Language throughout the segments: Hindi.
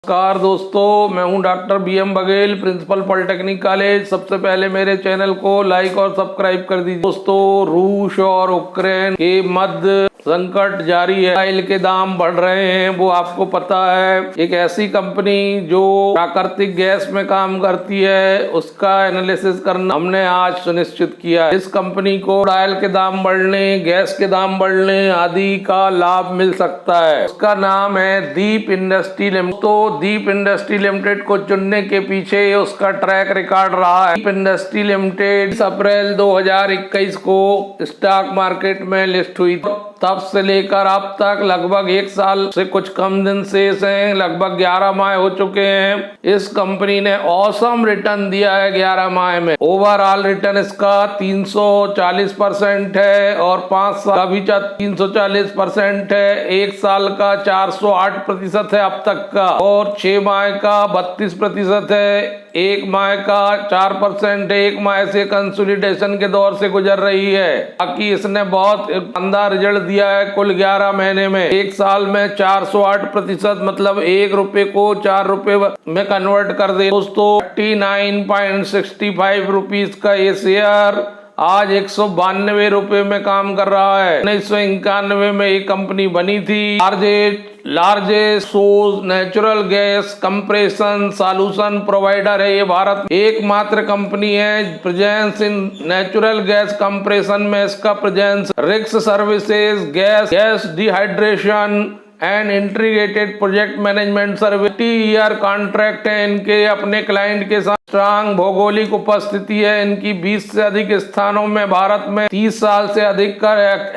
नमस्कार दोस्तों, मैं हूं doctor BM Baghel, principal polytechnic college. सबसे पहले मेरे चैनल को लाइक और सब्सक्राइब कर दीजिए। दोस्तों, रूस और यूक्रेन के मध्य संकट जारी है। ऑयल के दाम बढ़ रहे हैं, वो आपको पता है। एक ऐसी कंपनी जो प्राकृतिक गैस में काम करती है, उसका एनालिसिस करना हमने आज सुनिश्चित किया। इस कंपनी को ऑयल के दाम बढ़ने, गैस के दाम बढ़ने आदि का लाभ मिल सकता है। उसका नाम है दीप इंडस्ट्री लिमिटेड। तो दीप इंडस्ट्री लिमिटेड को चुनने के पीछे उसका ट्रैक रिकॉर्ड रहा है। दीप इंडस्ट्री लिमिटेड अप्रैल 2021 को स्टॉक मार्केट में लिस्ट हुई। तब से लेकर अब तक लगभग 1 साल से कुछ कम दिन शेष हैं, लगभग 11 माह हो चुके हैं। इस कंपनी ने ऑसम रिटर्न दिया है 11 माह में। ओवरऑल रिटर्न इसका 340% है और 5 साल का भी 340% है। 1 साल का 408% है अब तक का, और 6 माह का 32% है। 1 माह का 4% है। 1 माह से कंसोलिडेशन के दौर से गुजर रही है। बाकी इसने बहुत शानदार रिजल्ट दिया है। कुल 11 महीने में 1 साल में 408%, मतलब 1 रुपए को 4 रुपए में कन्वर्ट कर दे दोस्तों, 39.65 रुपीज का ये शेयर आज 192 रुपए में काम कर रहा है। 1991 में ये कंपनी बनी थी। Largest source natural gas compression solution provider है ये भारत एकमात्र कंपनी है। Presence in natural gas compression में इसका प्रेजेंस रिक्स services, gas dehydration and integrated project management service. Year contract है इनके अपने क्लाइंट के साथ। स्ट्रांग भौगोलिक उपस्थिति है इनकी 20 से अधिक स्थानों में भारत में। 30 साल से अधिक का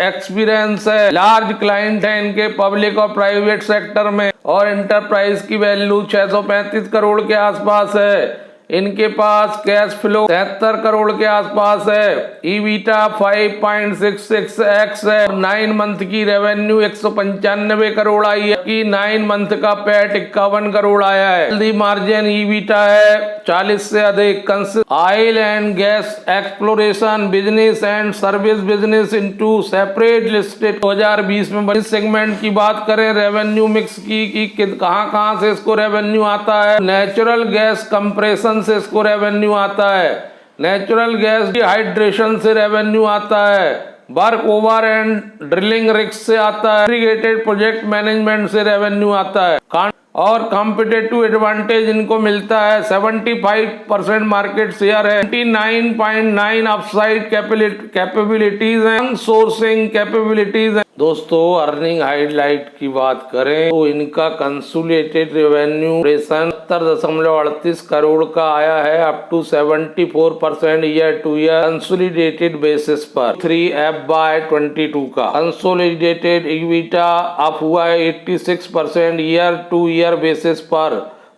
एक्सपीरियंस है। लार्ज क्लाइंट है इनके पब्लिक और प्राइवेट सेक्टर में, और एंटरप्राइज की वैल्यू 635 करोड़ के आसपास है। इनके पास कैश फ्लो 73 करोड़ के आसपास है। ईबिटा 5.66x है। 9 मंथ की रेवेन्यू 195 करोड़ आई है कि 9 मंथ का पैट 51 करोड़ आया है। हेल्दी मार्जिन ईबिटा है 40 से अधिक। Oil and gas exploration business and service business into separate listed 2020 में बनी। सेगमेंट की बात करें रेवेन्यू मिक्स की कि कहां से इसको रेवेन्यू आता है। नेचुरल गैस कंप्रेशन से इसको रेवेन्यू आता है। नेचुरल गैस डिहाइड्रेशन से रेवेन्यू आता है। Work over and drilling rigs से आता है। इंटीग्रेटेड प्रोजेक्ट मैनेजमेंट से रेवेन्यू आता है। और कॉम्पिटिटिव एडवांटेज इनको मिलता है। 75% मार्केट शेयर है। 99.9 अपसाइड कैपेबिलिटीज हैं, सोर्सिंग कैपेबिलिटीज हैं। दोस्तों, अर्निंग हाइलाइट की बात करें तो इनका कंसोलिडेटेड रेवेन्यू 70.38 करोड़ का आया है, up to 74% year to year consolidated basis पर। 3F/22 का कंसोलिडेटेड ईबिटा अप हुआ है 86% ईयर टू ईयर बेसिस पर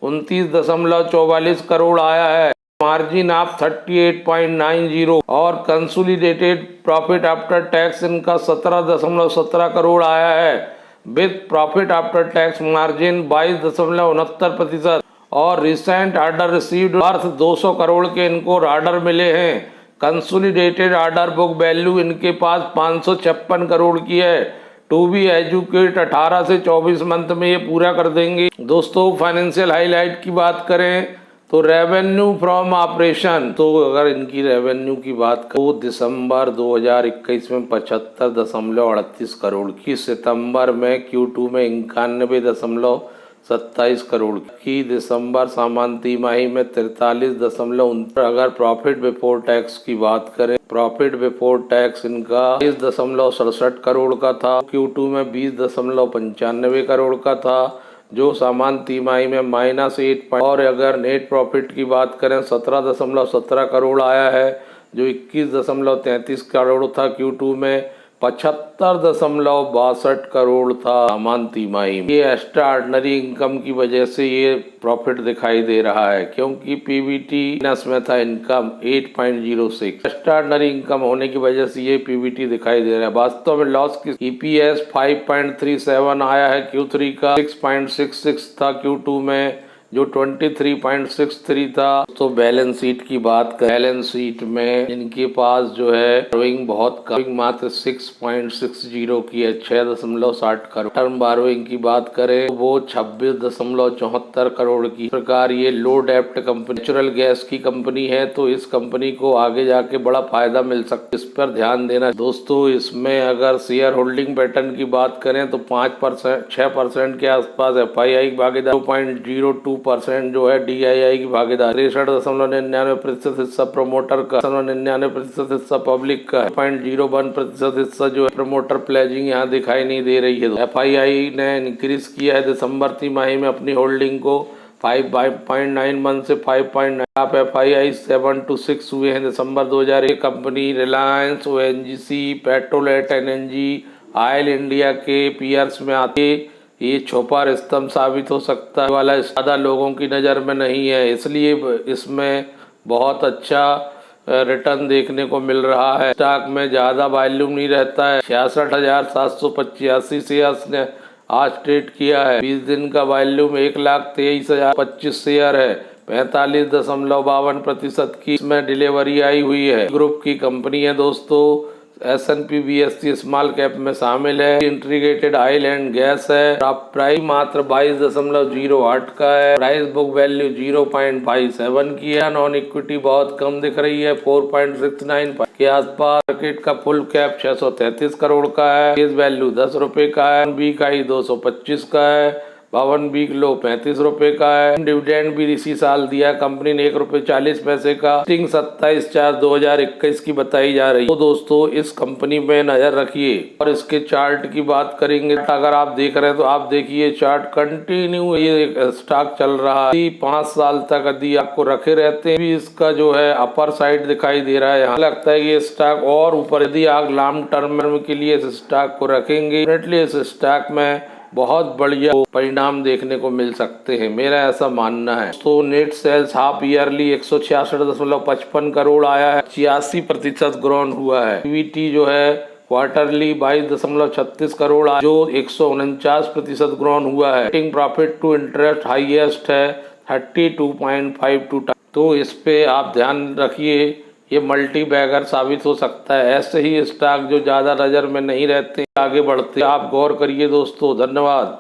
29.44 करोड़ आया है। मार्जिन ऑफ 38.90 और कंसोलिडेटेड प्रॉफिट आफ्टर टैक्स इनका 17.17 करोड़ आया है, with profit after tax margin 22.69%। और recent order received worth 200 crore के इनको ऑर्डर मिले हैं। कंसोलिडेटेड ऑर्डर बुक वैल्यू इनके पास 556 करोड़ की है। टू बी एजुकेट 18 से 24 मंथ में ये पूरा कर देंगे। दोस्तों, फाइनेंशियल हाईलाइट की बात करें तो रेवेन्यू फ्रॉम ऑपरेशन, तो अगर इनकी रेवेन्यू की बात करें तो दिसंबर 2021 में 75.38 करोड़ की, सितंबर में Q2 में 91.27 करोड़ की, दिसंबर सामान्य तिमाही में 43.69। अगर प्रॉफिट बिफोर टैक्स की बात करें, प्रॉफिट बिफोर टैक्स इनका 20.67 करोड़ का था। Q2 में 20.95 करोड़ का था, जो सामान्य तिमाही में -8। और अगर नेट प्रॉफिट की बात करें 17.17 करोड़ आया है, जो 21.33 करोड़ था Q2 में। 75.62 करोड़ था सामान्य तिमाही में। ये एक्स्ट्रा ऑर्डिनरी इनकम की वजह से ये प्रॉफिट दिखाई दे रहा है, क्योंकि PBT माइनस में था इनकम 8.06। एक्स्ट्रा ऑर्डिनरी इनकम होने की वजह से ये PBT दिखाई दे रहा है। वास्तव में लॉस की EPS 5.37 आया है Q3 का, 6.66 था Q2 में। जो 23.63 था। तो बैलेंस शीट की बात करें, बैलेंस शीट में इनके पास जो है बोरोइंग बहुत कम, मात्र 6.60 की है, 6.60 करोड़। टर्म बोरोइंग की बात करें तो वो 26.74 करोड़ की। इस प्रकार ये लो डेप्ट कंपनी, नेचुरल गैस की कंपनी है, तो इस कंपनी को आगे जाके बड़ा फायदा मिल सकता है, इस पर ध्यान देना दोस्तों। इसमें अगर शेयर होल्डिंग पैटर्न की बात करें तो 5%, 6% के आसपास FII की भागीदार, 0.02% जो है DII की भागीदार, 63.99% हिस्सा प्रमोटर का, 99% हिस्सा पब्लिक का, 0.01% हिस्सा जो है प्रमोटर प्लेजिंग यहाँ दिखाई नहीं दे रही है। FII ने इंक्रीज किया है दिसंबर तिमाही में अपनी होल्डिंग को 5.91 से 5.9। आप FII 7 to 6 हुए हैं दिसंबर 2001। Company Reliance, ONGC, Petronet LNG, oil India के पीयर्स में आते ये छुपा स्तंभ साबित हो सकता है वाला ज़्यादा लोगों की नज़र में नहीं है, इसलिए इसमें बहुत अच्छा रिटर्न देखने को मिल रहा है। स्टॉक में ज़्यादा वॉल्यूम नहीं रहता है, 66,785 शेयर्स ने आज ट्रेड किया है। 20 दिन का वॉल्यूम 1,23,025 शेयर है, 45.52% की इसमें डिलीवरी आई हुई है। ग्रुप की कंपनी है दोस्तों, S&P BSE स्मॉल कैप में शामिल है। इंटीग्रेटेड ऑयल एंड गैस है। प्राइस मात्र 22.08 का है। प्राइस बुक वैल्यू 0.57 की है। नॉन इक्विटी बहुत कम दिख रही है, 4.69 के आसपास। मार्केट का फुल कैप 633 करोड़ का है। फेस वैल्यू 10 रुपए का है। बी का ही 225 का है। 52 वीक लो 35 रुपए का है। डिविडेंड भी इसी साल दिया कंपनी ने 1.40 रुपए का। 27/4/2021 की बताई जा रही है। तो दोस्तों इस कंपनी में नजर रखिए। और इसके चार्ट की बात करेंगे, अगर आप देख रहे हैं तो आप देखिए चार्ट कंटिन्यू ये स्टॉक चल रहा है 5 साल तक। यदि आपको रखे रहते हैं भी इसका जो है अपर साइड दिखाई दे रहा है, यहाँ लगता है कि ये स्टॉक और ऊपर, यदि आप लॉन्ग टर्म के लिए इस स्टॉक को रखेंगे डेफिनेटली इस स्टॉक में बहुत बढ़िया परिणाम देखने को मिल सकते हैं, मेरा ऐसा मानना है। तो net sales half yearly 166.55 crore आया है, 86% ग्रोन हुआ है। PBT जो है क्वार्टरली 22.36 करोड़ जो 149% ग्रोन हुआ है। Netting profit to interest highest है 32.52। तो इस पे आप ध्यान रखिए, ये मल्टी बैगर साबित हो सकता है। ऐसे ही स्टॉक जो ज़्यादा नज़र में नहीं रहते आगे बढ़ते, आप गौर करिए दोस्तों। धन्यवाद।